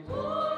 오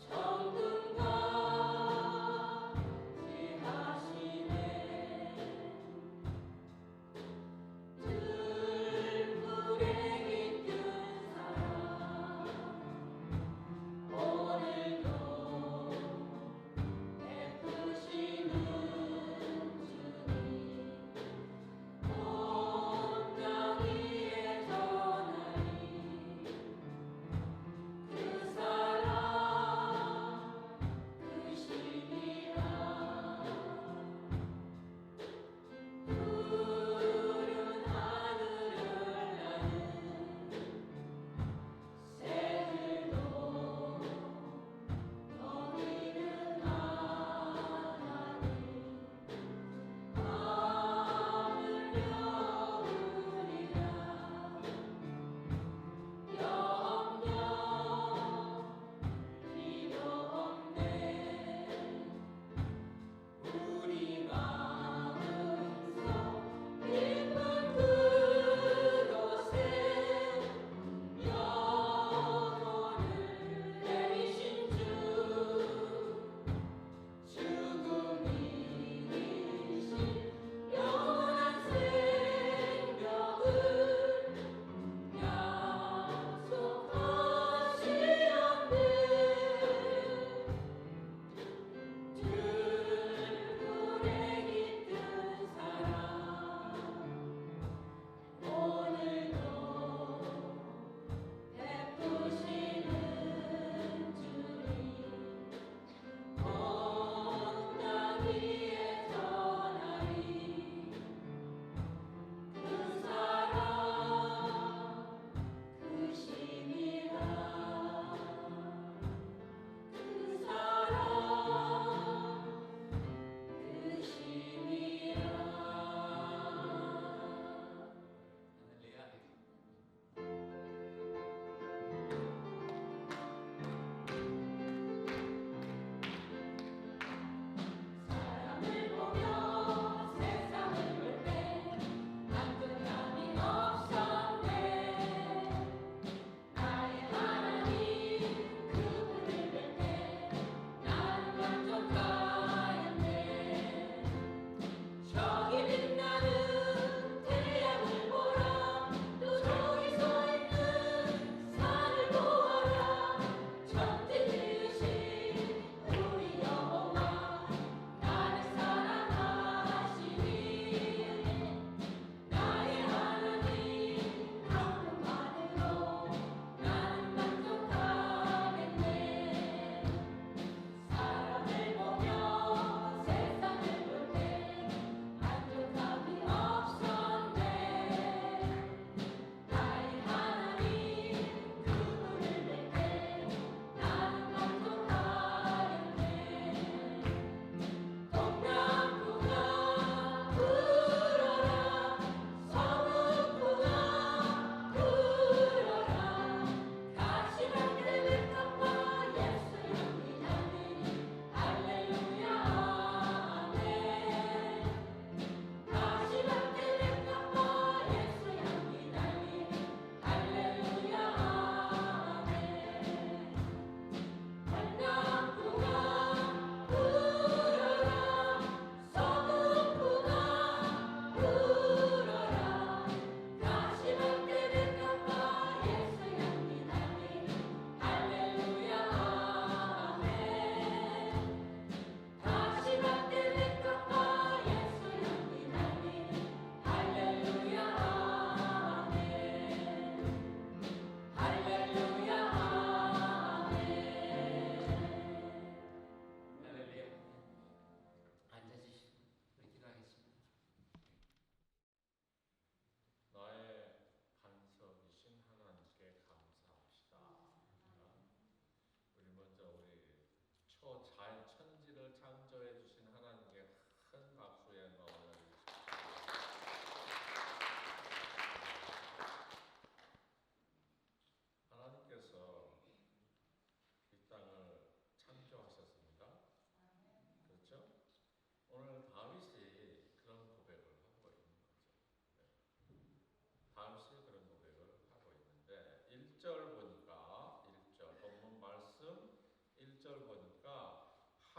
정든가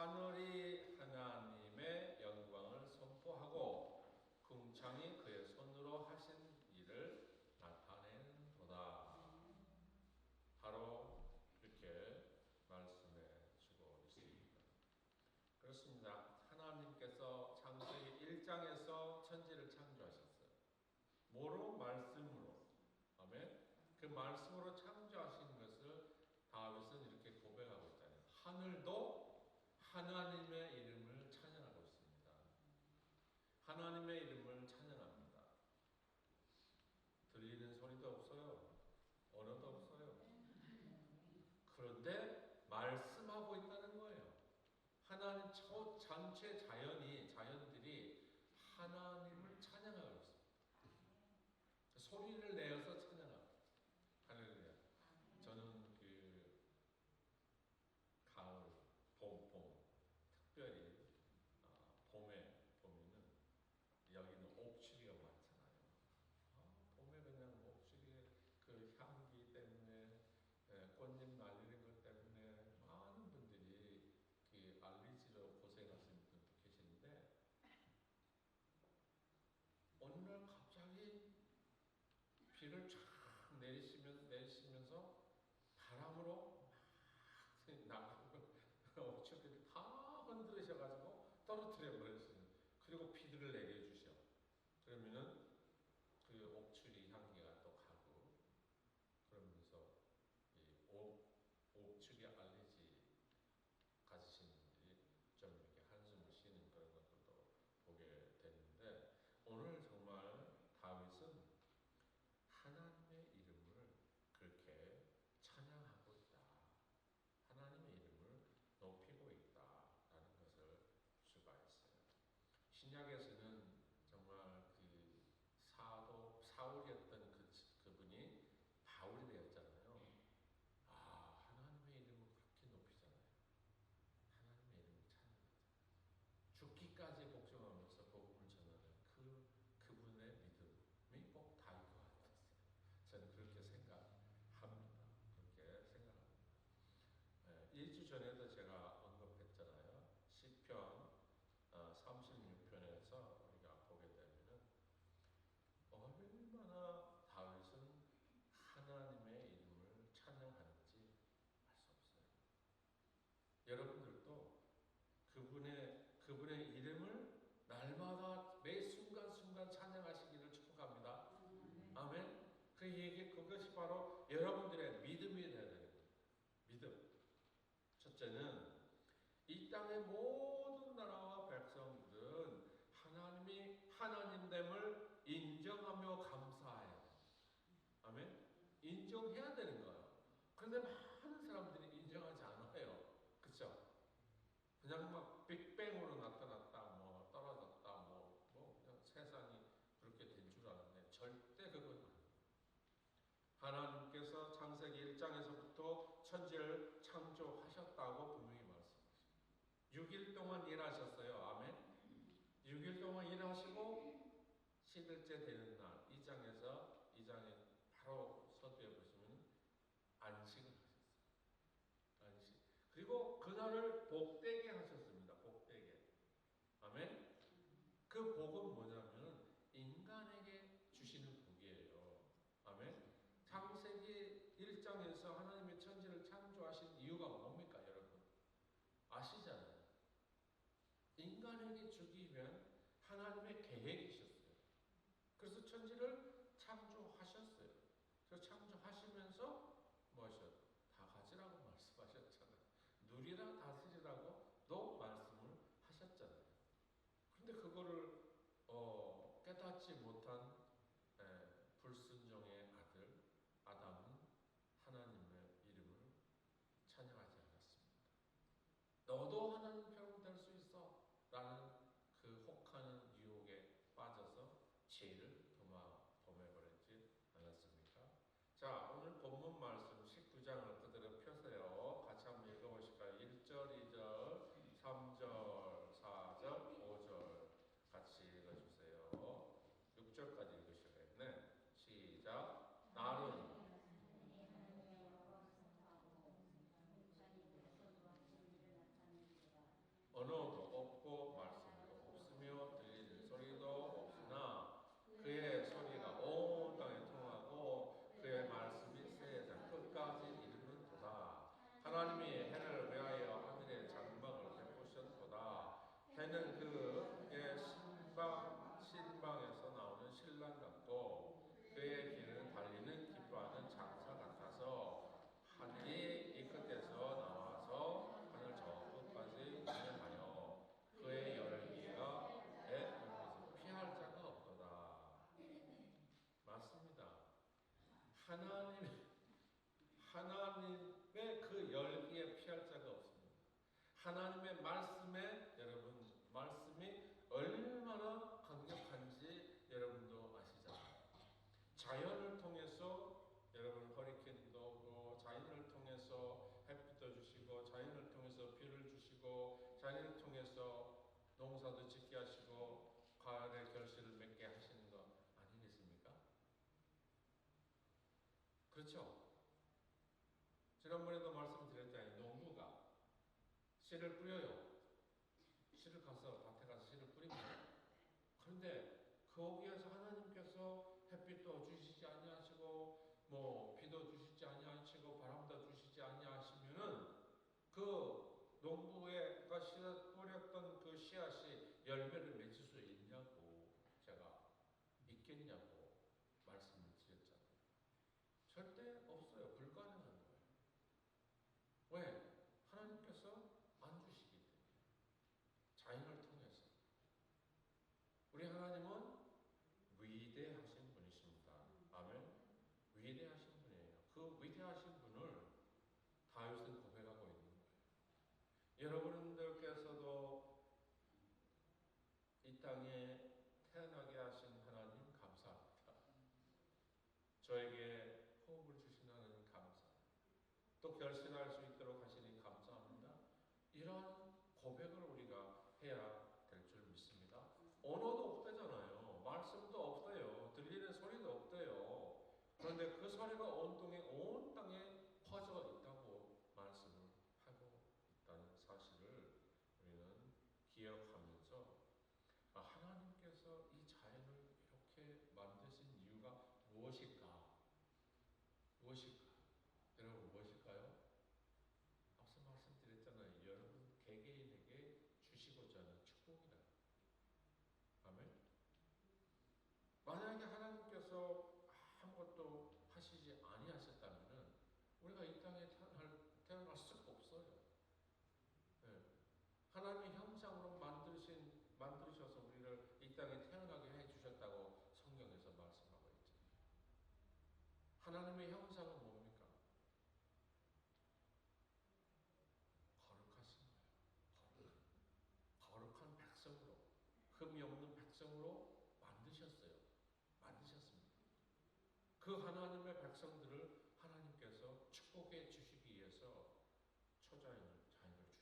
하늘이 하나님의 영광을 선포하고 궁창이 그의 손으로 하신 일을 나타내는도다. 바로 이렇게 말씀해 주고 있습니다. 그렇습니다. 하나님께서 창세기 1장에서 천지를 창조하셨어요. 뭐로? 말씀으로. 아멘. 그 말씀으로 창조하신 것을 다윗은 이렇게 고백하고 있잖아요. 하늘도 하나님의 이름을 찬양하고 있습니다. 하나님의 이름을 찬양합니다. 들리는 소리도 없어요. 언어도 없어요. 그런데 말씀하고 있다는 거예요. 하나님 전체 자연들이 하나님을 찬양하고 있습니다. 소리를 내어서 찬양합니다. 할렐루야. 저는 그 가을, 봄 특별히 봄에 보면은 여기는 옥추리가 많잖아요. 봄에 그냥 옥추리의 그 향기 때문에 꽃잎 날리는 것 때문에 많은 분들이 그 알레르기로 고생하시는 분도 계시는데 어느 날 갑자기 비를 쫙 내리시면서 바람으로 막 나가고 옥추리를 다 흔들으셔가지고 떨어뜨려 버렸어요. 그리고 비들을 내려주셔. 그러면은 그 옥추리 향기가 또 가고 그러면서 이 옥추리 알레르기 가지신 분들이 좀 이렇게 한숨을 쉬는 그런 것들도 보게 되는데 오늘 정말 다윗은 하나님의 이름을 그렇게 찬양하고 있다. 하나님의 이름을 높이고 있다라는 것을 수가 있어요. 신약에서는 정말 그 사울이었던 그분이 바울이 되었잖아요. 하나님의 이름을 그렇게 높이잖아요. 하나님의 이름을 찬양하잖아요. 죽기까지 복종하면서 복음을 전하는 그분의 믿음이 꼭 다윗과 같았어요. 저는 그렇게 생각합니다. 그렇게 생각합니다. 1주 전에도 제가 언급했잖아요. 시편 36편에서 우리가 보게 되면은 얼마나 다윗은 하나님의 이름을 찬양하는지 알 수 없어요. 여러분들도 그분의 이름을 날마다 매 순간순간 찬양하시기를 축복합니다. 아멘. 그것이 바로 여러분들의 믿음이 되어야 되는 거예요. 믿음. 첫째는 이 땅의 모든 나라와 백성들은 하나님이 하나님됨을 인정하며 감사해요. 아멘. 인정해야 되는 거예요. 그런데 많은 사람들이 인정하지 않아요. 그렇죠? 그냥 막 빅뱅으로 나타났다, 떨어졌다, 그냥 세상이 그렇게 된 줄 아는데 절대 그건 아니에요. 하나님께서 창세기 1장에서부터 천지를 창조하셨다고 분명히 말씀하십니다. 6일 동안 일하셨어요. 아멘. 6일 동안 일하시고 10일째 되는 날 2장에 바로 서두에 보시면 안식을 하셨어요. 안식. 그리고 그날을 복되게 하셨습니다. 복되게. 아멘. 그 복은 뭐냐면 인간에게 주시는 복이에요. 아멘. 창세기 1장에서 하나님의 천지를 창조하신 이유가 뭡니까, 여러분? 아시잖아요. 인간에게 주기 위한 하나님의 계획이셨어요. 그래서 천지를 창조하셨어요. 그래서 창조하시면서 다 가지라고 말씀하셨잖아요. 누리라 다스리라고 또 말씀을 하셨잖아요. 그런데 그거를 깨닫지 못한 불순종의 아들 아담은 하나님의 이름을 찬양하지 않았습니다. 너도 하나님 편은 될 수 있어 라는 그 혹하는 유혹에 빠져서 죄를 범해버렸지 않았습니까? 자, 오늘 본문 말씀 19장을 그대로 펴세요. 같이 한번 읽어보실까요? 1절, 2절, 3절, 4절, 5절 같이 읽어주세요. 6절까지 읽으셔야겠네. 시작. 나는 언어도 없고 말씀도 없으며 들리는 소리도 없으나 그의 소리가 온 땅에 통하고 그의 말씀이 세상 끝까지 이르는도다. 하나님이 해를 위하여 하늘의 장막을 베푸셨도다. 해는 그의 신방에서 나오는 신랑 같고 그의 길은 달리는 기뻐하는 장사 같아서 하늘이 이 끝에서 나와서 하늘 저 끝까지 운행하여 그의 열기가 내 눈에서 피할 자가 없도다. 맞습니다. 하나님의 그 열기에 피할 자가 없습니다. 하나님의 말씀에 여러분 말씀이 얼마나 강력한지 여러분도 아시잖아요. 자연을 통해서 여러분 허리케인도 오고 자연을 통해서 햇빛도 주시고 자연을 통해서 비를 주시고 자연을 통해서 농사도 짓게 하시고 과일의 결실을 맺게 하시는 거 아니겠습니까? 그렇죠? 지난번에도 말씀드렸잖아요. 농부가 씨를 뿌려요. 씨를 가서 밭에 가서 씨를 뿌립니다. 그런데 거기에서 하나님께서 햇빛도 주시지 아니하시고 뭐 비도 주시지 아니하시고 바람도 주시지 아니하시면은 그 농부가 씨를 뿌렸던 그 씨앗이 열매를 맺을 수 있냐고 제가 있겠냐고 말씀을 드렸잖아요. 절대 없어요. 불가능한 거예요. 왜? 하나님께서 안 주시기 때문에. 자연을 통해서. 우리 하나님은 위대하신 분이십니다. 아멘. 위대하신 분이에요. 그 위대하신 분을 다윗은 고백하고 있는 거예요. 여러분들께서도 이 땅에 태어나게 하신 하나님 감사합니다. 저에게 호흡을 주신 하나님 감사합니다. 또 결실할 수 있도록 하시니 감사합니다. 이런 고백을 우리가 해야 될 줄 믿습니다. 언어도 없대잖아요. 말씀도 없대요. 들리는 소리도 없대요. 그런데 그 소리가 온 땅에 퍼져 있다고 말씀을 하고 있다는 사실을 우리는 기억하면서 하나님께서 이 자연을 이렇게 만드신 이유가 무엇일까? 무엇일까? 여러분 무엇일까요? 앞서 말씀드렸잖아요. 여러분 개개인에게 주시고자 하는 축복이다. 아멘. 만약에 하나님께서 아무것도 하시지 아니하셨다면은 우리가 이 땅에 태어날 수가 없어요. 네. 하나님의 형상으로 만드셔서 우리를 이 땅에 태어나게 해주셨다고 성경에서 말씀하고 있죠. 하나님의 형상은 뭡니까? 거룩하신 거예요. 거룩한 백성으로, 흠이 없는 백성으로 만드셨습니다. 그 하나님의 백성들을 하나님께서 축복해 주시기 위해서 자연을 주신 거예요.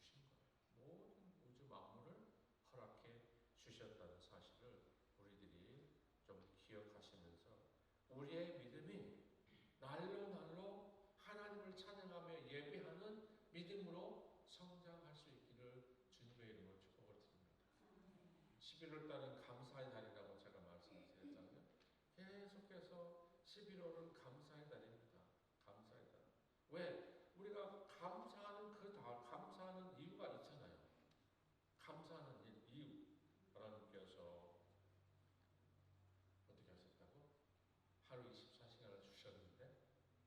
모든 우주 만물을 허락해 주셨다는 사실을 우리들이 좀 기억하시면서 우리의 믿음이 날로 하나님을 찬양하며 예배하는 믿음으로 성장할 수 있기를 주님의 이름으로 축복을 드립니다. 11월 달은 감사의 달이라고 제가 말씀드렸잖아요. 계속해서 11월은 감사의 달입니다. 감사의 달. 왜? 우리가 감사하는 감사하는 이유가 있잖아요. 감사하는 이유. 하나님께서 어떻게 하셨다고? 하루 24시간을 주셨는데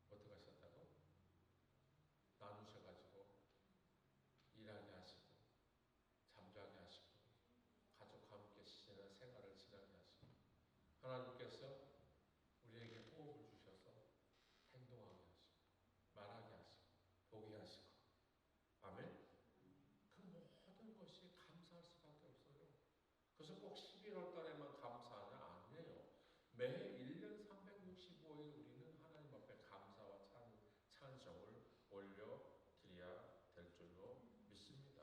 어떻게 하셨다고? 나누셔가지고 일하게 하시고 잠자게 하시고 가족과 함께 생활을 지나게 하시고 하나님께서 우리에게 호흡을 주셔서 행동하게 하시고 말하게 하시고 보게 하시고 아멘. 그 모든 것이 감사할 수밖에 없어요. 그래서 꼭 11월 달에만 감사하냐? 아니에요. 매 1년 365일 우리는 하나님 앞에 감사와 찬송을 올려드려야 될 줄로 믿습니다.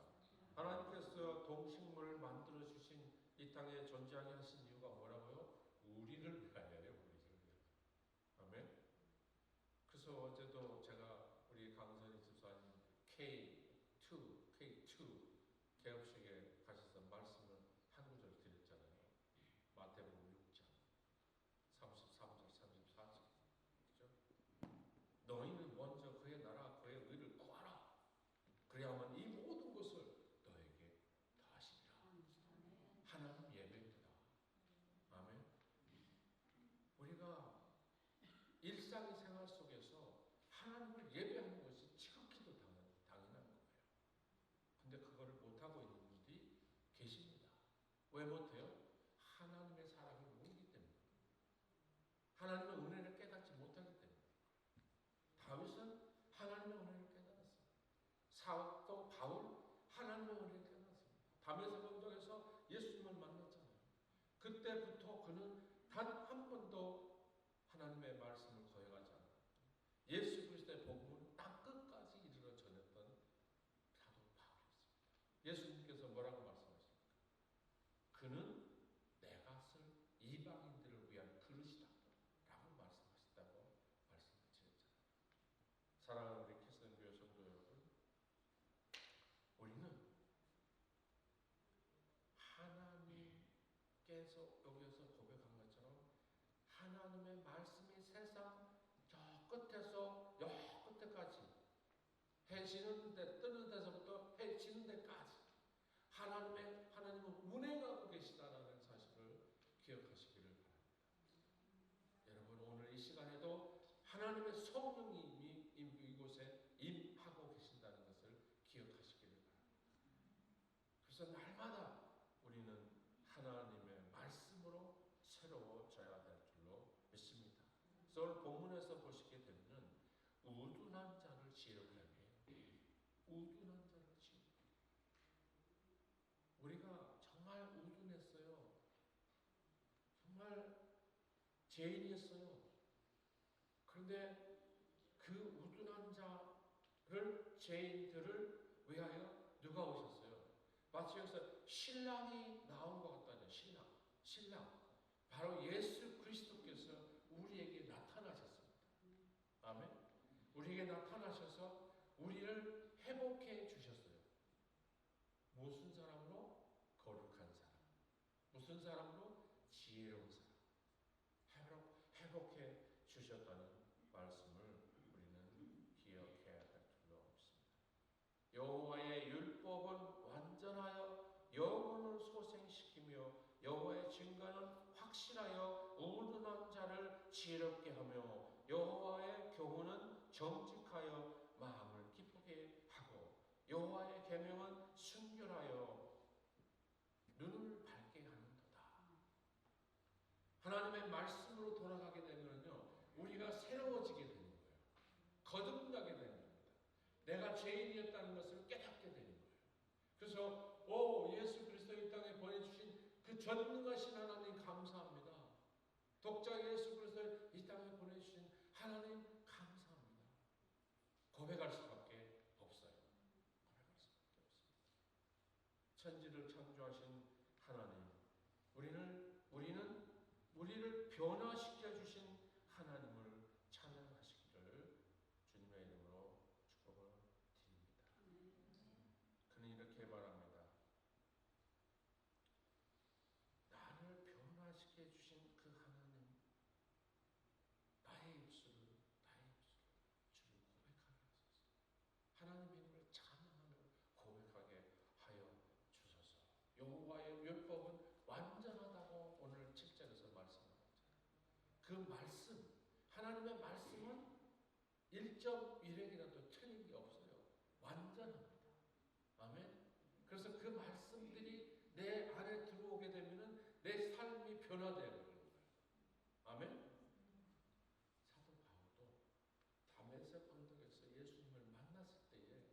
하나님께서 동식물을 만들어 주신 이 땅에 존재하게 하신 이유가 뭐라고요? 우리를 위하여요. 우리를 위하여. 아멘. 그래서 어제도 제가 우리 강선희 집사님 K2 개업식에 왜 못해요? 하나님의 사랑을 모르기 때문에. 하나님의 은혜를 깨닫지 못하기 때문에. 다윗은 하나님의 은혜를 깨달았어요. 사도 바울 하나님의 은혜를 깨달았습니다. 담에색 언덕에서 예수님을 만났잖아요. 그때부터 그는 단 한 번도 하나님의 말씀을 거역하지 않았고 예수 그리스도의 복음을 땅 끝까지 이르러 전했던 사도 바울이었습니다. 예수님께서 뭐라고 말씀하십니까? 그는 내가 쓸 이방인들을 위한 그릇이다 라고 말씀하셨다고 말씀을 드렸잖아요. 사랑하는 우리 캐스턴교회 성도 여러분, 우리는 하나님께서 여기서 고백한 것처럼 하나님의 말씀이 세상 저 끝에서 여 끝에까지 해 지는 데 뜨는 데서부터 해 지는 데까지 하나님은 운행하고 계시다라는 사실을 기억하시기를 바랍니다. 여러분 오늘 이 시간에도 하나님의 성령이 이곳에 임하고 계신다는 것을 기억하시기를 바랍니다. 그래서 날마다 우리는 하나님의 말씀으로 새로워져야 될 줄로 믿습니다. 그래서 오늘 본문에서 보시게 되면 우둔한 자를 지혜롭게 해요. 우둔한 자를 지혜롭게. 우리가 정말 우둔했어요. 정말 죄인이었어요. 그런데 그 우둔한 자를 죄인들을 위하여 누가 오셨어요? 마치 여기서 신랑이 나온 것 같다죠. 신랑. 바로 예수 그리스도께서 우리에게 나타나셨습니다. 아멘. 우리에게 나타나셔서 우리를 회복해 주셨어요. 무슨 사람으로? 거룩한 사람. 무슨 사람으로? 지혜로운 사람. 회복해 주셨다는 말씀을 우리는 기억해야 할 줄로 믿습니다. 여호와의 율법은 완전하여 영혼을 소생시키며 여호와의 증거는 확실하여 우둔한 자를 지혜롭게 하며 여호와의 교훈은 정직하여 마음을 기쁘게 하고 여호와의 계명은 순결하여 눈을 밝게 하는도다. 하나님의 말씀으로 돌아가게 되면요 우리가 새로워지게 되는 거예요. 거듭나게 되는 겁니다. 내가 죄인이었다는 것을 깨닫게 되는 거예요. 그래서 예수 그리스도 이 땅에 보내주신 그 전능하신 하나님 감사합니다. 독자 예수 그리스도 이 땅에 보내주신 하나님 감사합니다. 고백할 수밖에 없어요. 고백할 수밖에 없습니다. 천지를 창조하신 하나님, 우리를 변화시켜 주신 하나님을 찬양하시기를 주님의 이름으로 축복을 드립니다. 그는 이렇게 말합니다. 나를 변화시켜 주신 그 하나님, 나의 입술을 주를 고백하게 하소서. 하나님의 이름을 찬양하며 고백하게 하여 주소서. 여호와의 율법은 완전하다고 오늘 7절에서 말씀합니다. 그 말씀, 하나님의 말씀은 1.1핵이라도 틀린 게 없어요. 완전합니다. 아멘. 그래서 그 말씀들이 내 안에 들어오게 되면은 내 삶이 변화되는 거예요. 아멘. 사도 바울도 담에색 언덕에서 예수님을 만났을 때에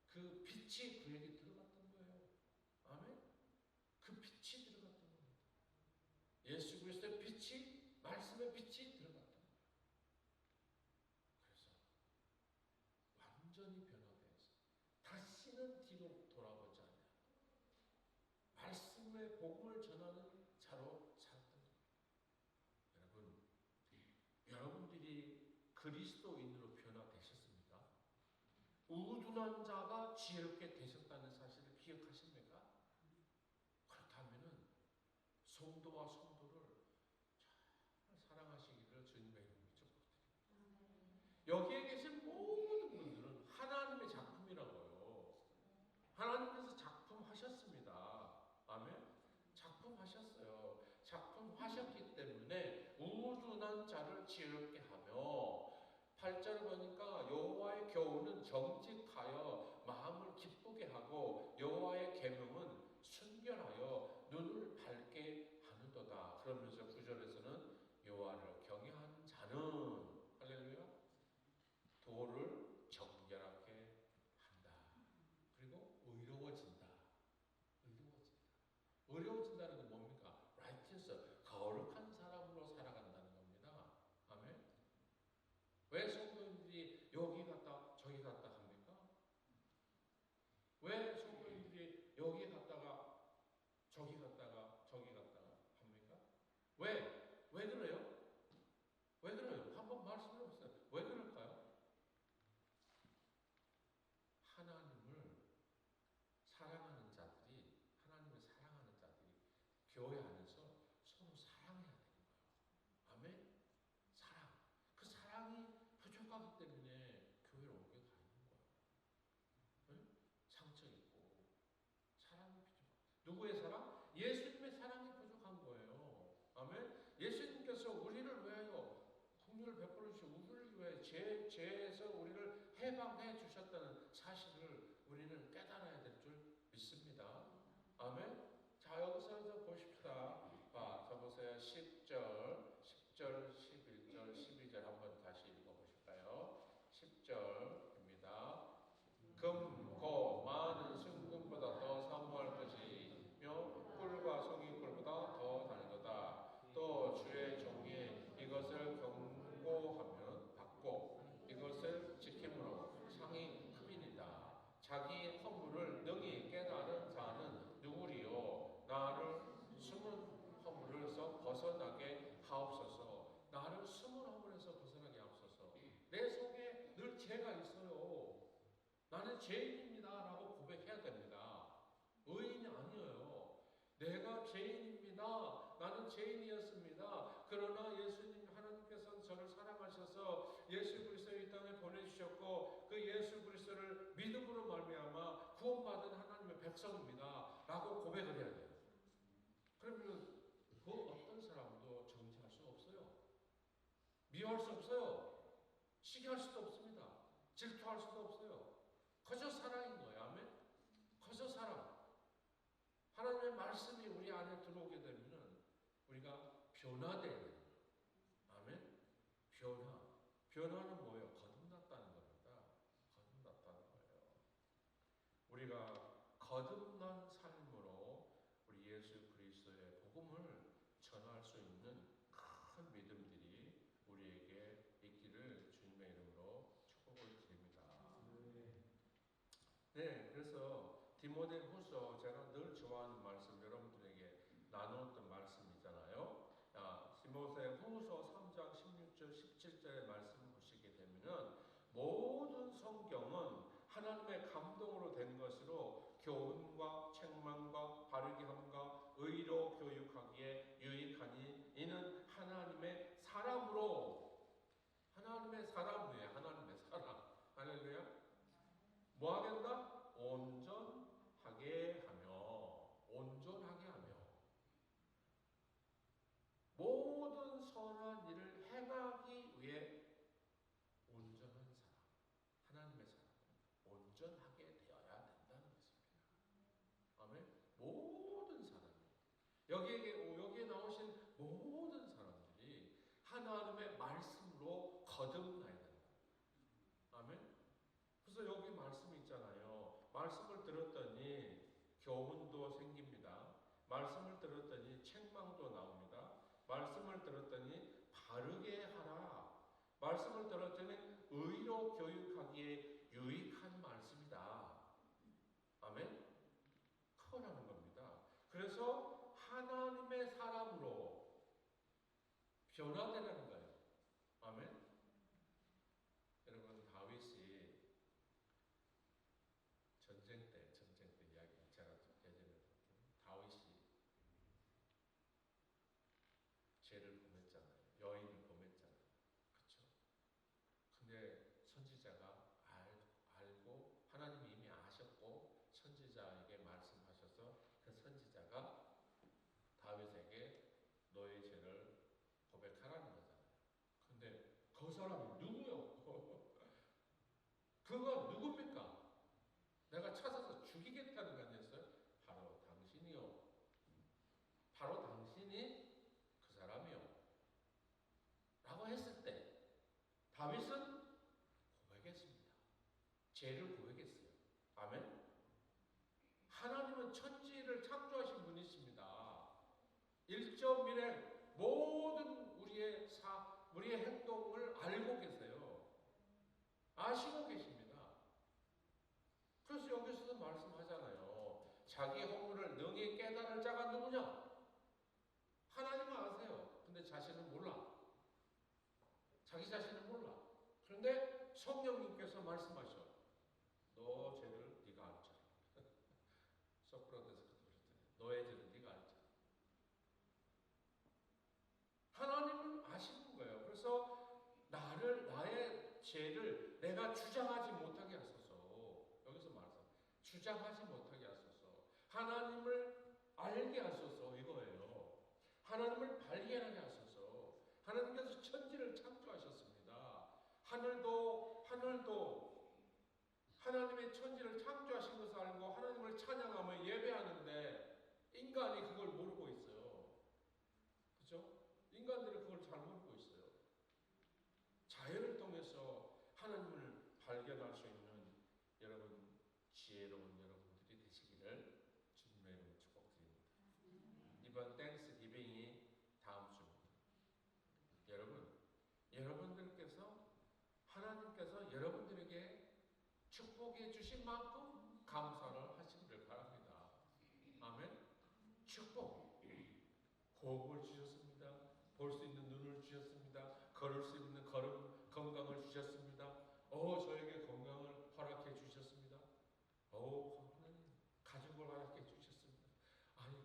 그 빛이 그에게 들어갔던 거예요. 아멘. 그 빛이 들어갔던 겁니다. 예수 그리스도의 빛이, 말씀의 빛이 들어갔던 거예요. 그래서 완전히 변화되어서 다시는 뒤로 돌아보지 않아요. 말씀의 복음을 전하는 자로 살았던 겁니다. 여러분들이 그리스도인으로 변화되셨습니까? 우둔한 자가 지혜롭게 되셨다는 사실을 기억하십니까? 그렇다면 성도와 성도를 잘 사랑하시기를 주님의 이름으로 축복드립니다. 여기에 계신 모든 분들은 하나님의 작품이라고요. 하나님께서 작품하셨습니다. 아멘. 작품하셨어요. 작품하셨기 때문에 우둔한 자를 지혜롭게 하며 8절을 보니까 여호와의 교훈은 정직하여 마음을 기쁘게 하고 여호와의 계명은 순결하여 눈을 교회 안에서 서로 사랑해야 되는 거예요. 아멘? 사랑. 그 사랑이 부족하기 때문에 교회로 오게 가는 거예요. 응? 상처 있고 사랑이 부족. 누구의 사랑? 예수님의 사랑이 부족한 거예요. 아멘? 예수님께서 우리를 위하여 긍휼을 베풀어 주시고 우리를 위해 죄에서 우리를 해방해 주셨다는 사실을 우리는 깨달아야 될 줄 믿습니다. 아멘? 자, 여기서 보십시다. 자, 보세요. 10절, 11절, 12절 한번 다시 읽어보실까요? 10절입니다. 금, 고, 많은 순금보다 더 사모할 것이며 꿀과 송이 꿀보다 더 다르도다. 또 주의 종이 이것을 경고하면 받고 이것을 지킴으로 상이 흠이니이다. 자기 허물을 능히 깨달은 자는 누구리요? 나를 숨은 허물에서 벗어나게 하옵소서. 나를 숨은 허물에서 벗어나게 하옵소서. 내 속에 늘 죄가 있어요. 나는 죄인입니다 라고 고백해야 됩니다. 의인이 아니에요. 내가 죄인입니다. 나는 죄인이었습니다. 그러나 예수님 하나님께서는 저를 사랑하셔서 예수 그리스도를 이 땅에 보내주셨고 그 예수 그리스도를 믿음으로 말미암아 구원받은 하나님의 백성입니다 라고 고백을 해야 돼요. 그러면 그 어떤 사람도 정죄할 수 없어요. 미워할 수 없어요. 시기할 수도 없습니다. 질투할 수도 없어요. 그저 사랑인 거예요. 아멘? 그저 사랑. 하나님의 말씀이 우리 안에 들어오게 되면 우리가 변화돼야 돼요. 아멘? 변화. 변화는 뭐예요? 거듭났다는 겁니다. 거듭났다는 거예요. 우리가 거듭난 삶으로 우리 예수 그리스도의 복음을 전할 수 있는 큰 믿음들이 우리에게 있기를 주님의 이름으로 축복을 드립니다. 네, 그래서 디모데후서 제가 늘 좋아하는 말씀 여러분들에게 나누었던 말씀이잖아요. 디모데후서 3장 16절 17절의 말씀 보시게 되면은 모든 성경은 하나님의 감동으로 된 것으로 교훈과 책망과 바르게 함과 의로 교육하기에 유익하니 이는 하나님의 사람으로 하나님의 사람이에요. 하나님의 사람. 할렐루야. 뭐 하게 한다? 온전하게 하며 온전하게 하며 모든 선한 일을 행하기 위해 온전한 사람, 하나님의 사람은 온전하게 되어야 된다는 것입니다. 아멘. 모든 사람이 여기에 나오신 모든 사람들이 하나님의 말씀으로 거듭나야 된다. 아멘. 그래서 여기 말씀이 있잖아요. 말씀을 들었더니 교훈도 생깁니다. 말씀을 들었더니 책망도 나옵니다. 말씀을 들었더니 바르게 하라. 말씀을 들었더니 의로 교육하기에 유익한 말씀이다. 아멘? 그거라는 겁니다. 그래서 하나님의 사람으로 변화되라는 거예요. 아멘? 여러분, 다윗이 전쟁 때 이야기 제가 예전에 다윗이 죄를 범했잖아요. 여인을 범했잖아요. 그렇죠? 근데 선지자가 알고 하나님이 이미 아셨고 선지자에게 말씀하셔서 그 선지자가 다윗에게 너의 죄를 고백하라는 거잖아요. 근데 그 사람이 누구요? 그가 누굽니까? 내가 찾아서 죽이겠다는 거 아니었어요? 바로 당신이요. 바로 당신이 그 사람이요. 라고 했을 때 다윗은 고백했습니다. 죄를 고백했어요. 아멘? 하나님은 천지를 창조하신 분이십니다. 일점일행 모든 우리의 행동을 알고 계세요. 아시고 계십니다. 그래서 여기서도 말씀하잖아요. 자기 허물을 능히 깨달을 자가 누구냐? 하나님은 아세요. 근데 자신은 몰라. 자기 자신은 몰라. 그런데 성령님께서 말씀하셔. 너 죄를 네가 알자. 소크라테스가 그랬더니 너의 죄를 네가 알자. 주장하지 못하게 하소서. 하나님을 알게 하소서 이거예요. 하나님을 발견하게 하소서. 하나님께서 천지를 창조하셨습니다. 하늘도 하나님의 천지를 창조하신 것을 알고 하나님을 찬양하며 예배하는데 인간이 그걸 모르고 있어요. 그렇죠? 인간들은 그걸 잘 모르고 있어요. 자연을 통해서 하나님을 발견할 수 있는 여러분 지혜로운 여러분들이 되시기를 주님의 이름으로 축복드립니다. 이번 땡스 기빙이 다음 주입니다. 여러분들께서 하나님께서 여러분들에게 축복해 주신 만큼 감사를 하시기를 바랍니다. 아멘. 축복. 호흡을 주셨습니다. 볼 수 있는 눈을 주셨습니다. 걸을 수 있는 건강을 주셨습니다. 저에게 건강을 허락해 주셨습니다. 하나님 가족을 허락해 주셨습니다.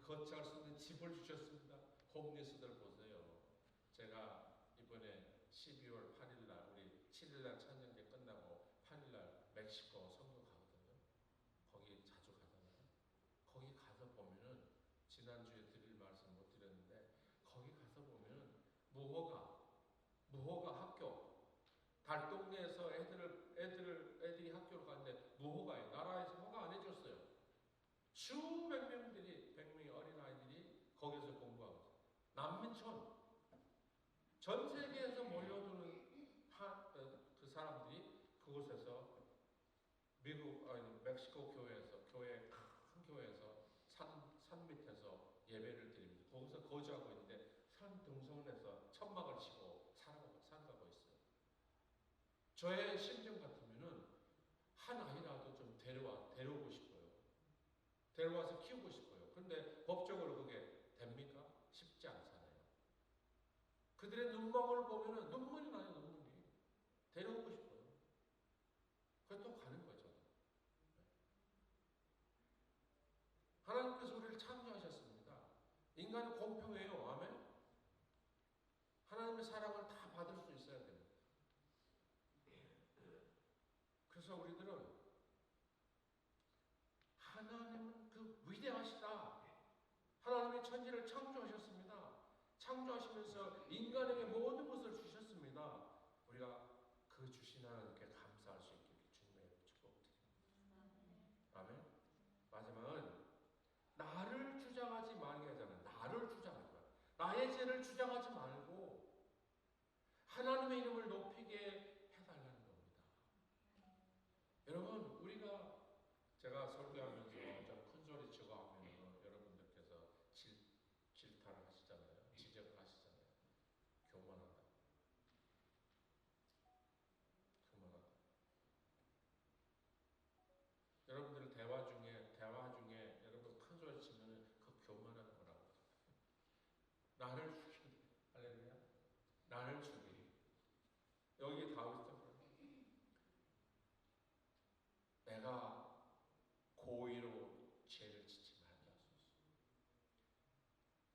거처할 수 있는 집을 주셨습니다. 홈리스들 보세요. 제가 이번에 12월 8일날 우리 7일날 찬양제 끝나고 8일날 멕시코 선교 가거든요. 거기 자주 가잖아요. 거기 가서 보면은 지난주에 드릴 말씀 못 드렸는데 거기 가서 보면 무허가 학교 달동네에서 애들이 학교를 가는데 무허가에 나라에서 허가 안 해줬어요. 수백 명들이 100명의 어린아이들이 거기서 공부하고 있어요. 난민촌 전 세계에서 몰려드는 그 사람들이 그곳에서 멕시코 큰 교회에서 산 밑에서 예배를 드립니다. 거기서 거주하고 있는데 산 등성원에서 천막을 치고 살아가고 있어요. 저의 심정 같으면은 한 아이라도 좀 데려오고 싶어요. 데려와서 키우고 싶어요. 그런데 법적으로 그게 됩니까? 쉽지 않잖아요. 그들의 눈망울을 보면은 눈물이 나요, 눈물이. 데려오고 싶어요. 그래서 또 가는 거죠. 하나님께서 우리를 창조하셨습니다. 인간은 공평해요. 아멘? 하나님의 사랑을 다 받을 수 있어야 됩니다. 그래서 우리들은 하나님은 그 위대하시다. 하나님의 천지를 창조하셨습니다. 창조하시면서 인간에게 모든 것을 주셨습니다. 우리가 그 주신 하나님께 감사할 수 있게 주님의 축복드립니다. 아멘. 마지막은 나를 주장하지 말게 하잖아요. 나를 주장하지 말고 나의 죄를 주장하지 말고 하나님의 이름을 높이게 해달라는 겁니다. 여러분 우리가 제가 설교하면서 좀 큰 소리 치고 하면 여러분들께서 질타를 하시잖아요. 지적을 하시잖아요. 교만하다. 여러분들 대화 중에 여러분 큰 소리 치면 그 교만한 거라고. 나를 죽이리. 할렐루야. 나를 죽이리. 여기 다윗도 내가 고의로 죄를 짓지 말게 하소서.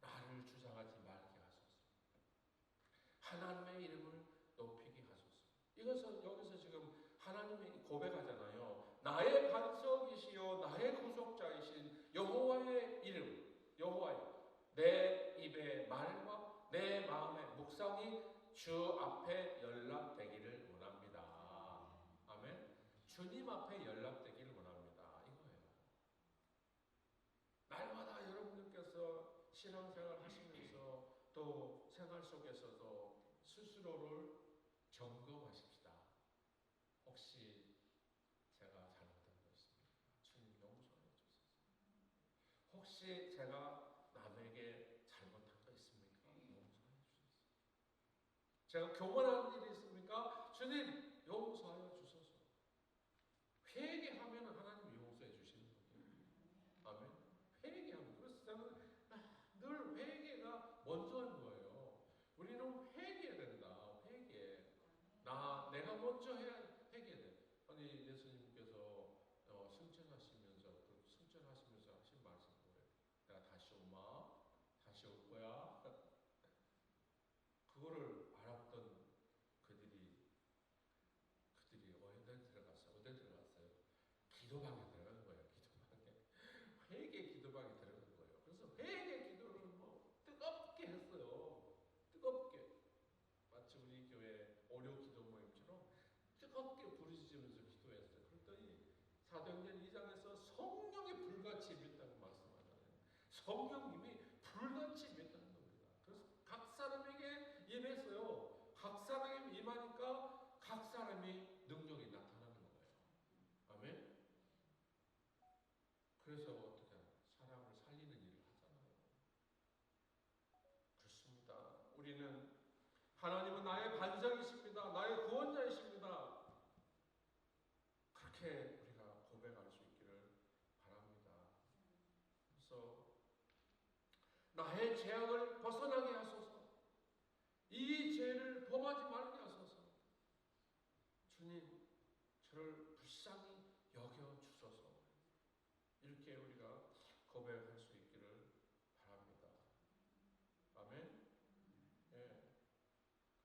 나를 주장하지 말게 하소서. 하나님의 이름을 높이게 하소서. 여기서 지금 하나님이 고백하잖아요. 나의 반석이시요 나의 구속자이신 여호와의 이름, 내 입의 말과 내 마음의 묵상이 주 앞에 연락되기를 원합니다. 아멘. 주님 앞에 연락되기를 원합니다. 이거예요. 날마다 여러분들께서 신앙생활 하시면서 또 생활 속에서도 스스로를 점검하십시다. 혹시 제가 잘못한 거 있습니까? 주님 용서해 주소서. 혹시 제가 남에게 잘못한 거 있습니까? 용서해 주소서. 제가 교만한 일이 있습니까? 주님 용서하여 주소서. 회개하면 하나님 용서해 주시는 거예요. 아멘. 회개하면 그래서 저는 늘 회개가 먼저 하는 거예요. 우리는 회개해야 된다. 내가 먼저 회개해야 돼. 아니 예수님께서 승천하시면서 하신 말씀 뭐예요? 내가 다시 올 거야. 그거를 알았던 그들이 어디 들어갔어요? 기도방에 들어간 거예요. 기도방. 뜨겁게 부르짖으면서 기도했어요. 그랬더니 사도행전 2장에서 성령이 불같이 임했다고 말씀하잖아요. 성령님이 불같이 임했다는 겁니다. 그래서 각 사람에게 임했어요. 각 사람에게 임하니까 각 사람이 능력이 나타나는 거예요. 아멘. 그래서 어떻게 사람을 살리는 일을 하잖아요. 그렇습니다. 우리는 하나님은 나의 반석이십니다. 나의 구원자이십니다. 그렇게 우리가 고백할 수 있기를 바랍니다. 그래서 나의 죄악을 벗어나게 하소서. 이 죄를 범하지 말게 하소서. 주님, 저를 불쌍히 여겨 주소서. 이렇게 우리가 고백할 수 있기를 바랍니다. 아멘. 예.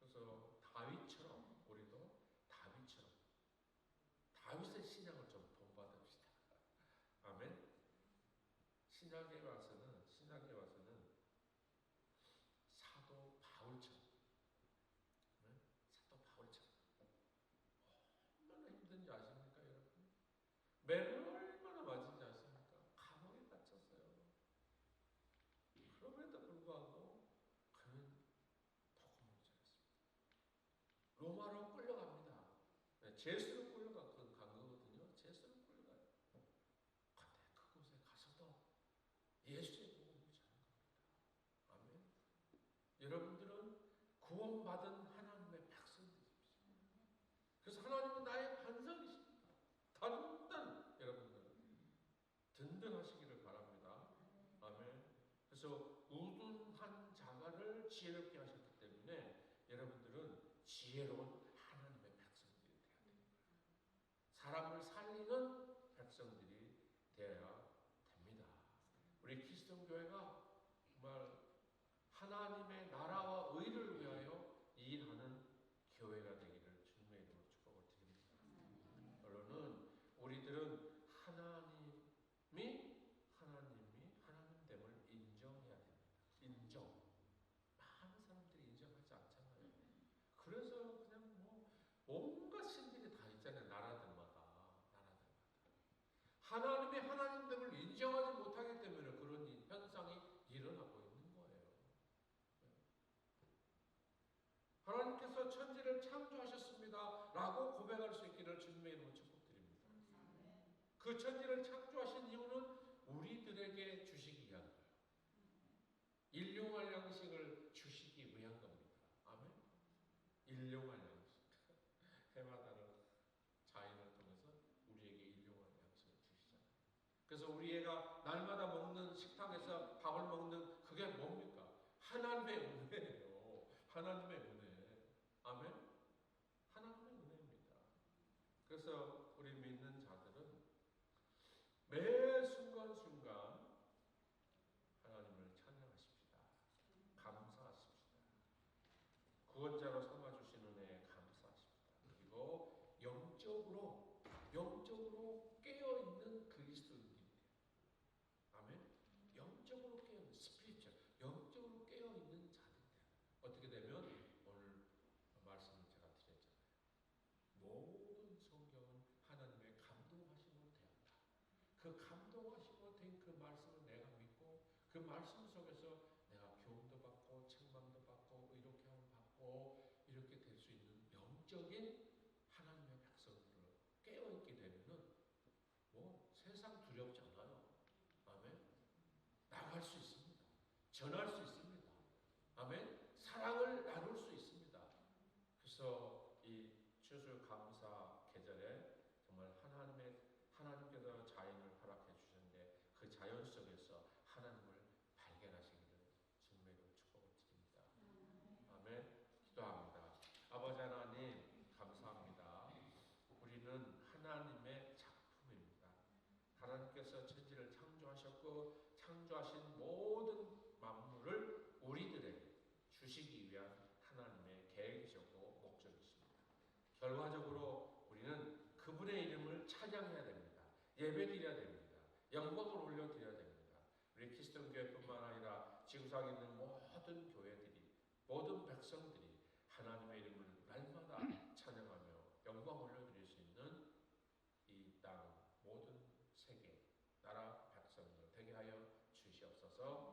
그래서 다윗처럼 우리도 다윗처럼 다윗의 신앙을 좀 본받읍시다. 아멘. 신약에 와서는 사도 바울처럼, 사도 바울처럼 얼마나 힘든지 아십니까, 여러분? 매를 얼마나 맞은지 아십니까? 감옥에 갇혔어요. 그럼에도 불구하고 그는 복음을 전했습니다. 로마로 끌려갑니다. 제수로 끌려간 거거든요. 제수로 끌려가요. 근데 그곳에 가서도 예수의 복음을 전한 겁니다. 아멘. 여러분들은 구원받은 하나님의 백성들이십시오. 그래서 하나님은 나의 반석이십니다. 든든, 여러분들 든든하시기를 바랍니다. 아멘. 그래서 우둔한 자가를 지혜롭게 하셨기 때문에 여러분들은 지혜로운 하나님의 백성들이 되어야 됩니다. 사람을 살리는 백성들이 되어야 됩니다. 우리 그리스도교회가 정말 하나님의 나라와 의를 위하여 일하는 교회가 되기를 주님의 이름으로 축복을 드립니다. 결론은 우리들은 하나님이 하나님됨을 인정해야 됩니다. 인정. 많은 사람들이 인정하지 않잖아요. 그래서 그냥 뭐 온갖 신들이 다 있잖아요. 나라들마다. 하나님의 하나님됨을 인정하지 못하기 때문에 그런 현상이 일어나고 있는 거예요. 하나님께서 천지를 창조하셨습니다 라고 고백할 수 있기를 주님의 이름으로 축복드립니다. 그 천지를 창조하신 이유는 우리들에게 주시기 위한 거예요. 일용할 양식을 주시기 위한 겁니다. 아멘. 일용할 양식. 해마다는 자연을 통해서 우리에게 일용할 양식을 주시잖아요. 그래서 우리 애가 날마다 먹는 식탁에서 밥을 먹는 그게 뭡니까? 하나님의 은혜예요. 하나님의 은혜. 아멘. 하나님의 은혜입니다. 그래서 우리 믿는 자들은 매 순간순간 하나님을 찬양하십시다. 감사하십시다. 구원자로 삼아주신 은혜에 감사하십니다. 그리고 영적으로 깨어있는 그리스도인들이에요. 아멘. 영적으로 깨어있는 스피리추얼, 영적으로 깨어있는 자들이에요. 어떻게 되면 오늘 말씀을 제가 드렸잖아요. 모든 성경은 하나님의 감동하심으로 되었다. 그 감동하심으로 된 그 말씀을 내가 믿고 그 말씀 속에서 내가 교훈도 받고 책망도 받고 의롭게함을 받고 이렇게 될 수 있는 영적인 하나님의 백성으로 깨어있게 되면은 뭐 세상 두렵지 않아요. 아멘. 나갈 수 있습니다. 전할 수 있습니다. 아멘. 사랑을 나눌 수 있습니다. 그래서 이 추수감사 계절에 정말 하나님께서 자연을 허락해 주셨는데 그 자연 속에서 하나님을 발견하시기를 주님의 이름으로 축복을 드립니다. 아멘. 기도합니다. 아버지 하나님 감사합니다. 우리는 하나님의 작품입니다. 하나님께서 천지를 창조하셨고 창조하신 모든 만물을 우리들에게 주시기 위한 하나님의 계획이셨고 목적이십니다. 결과적으로 우리는 그분의 이름을 찬양해야 됩니다. 예배드려야 됩니다. 영광을 올려드려야 됩니다. 우리 그리스도교회뿐만 아니라 지구상에 있는 모든 교회들이 모든 백성들이 하나님의 이름을 날마다 찬양하며 영광 올려드립니다. 주셔서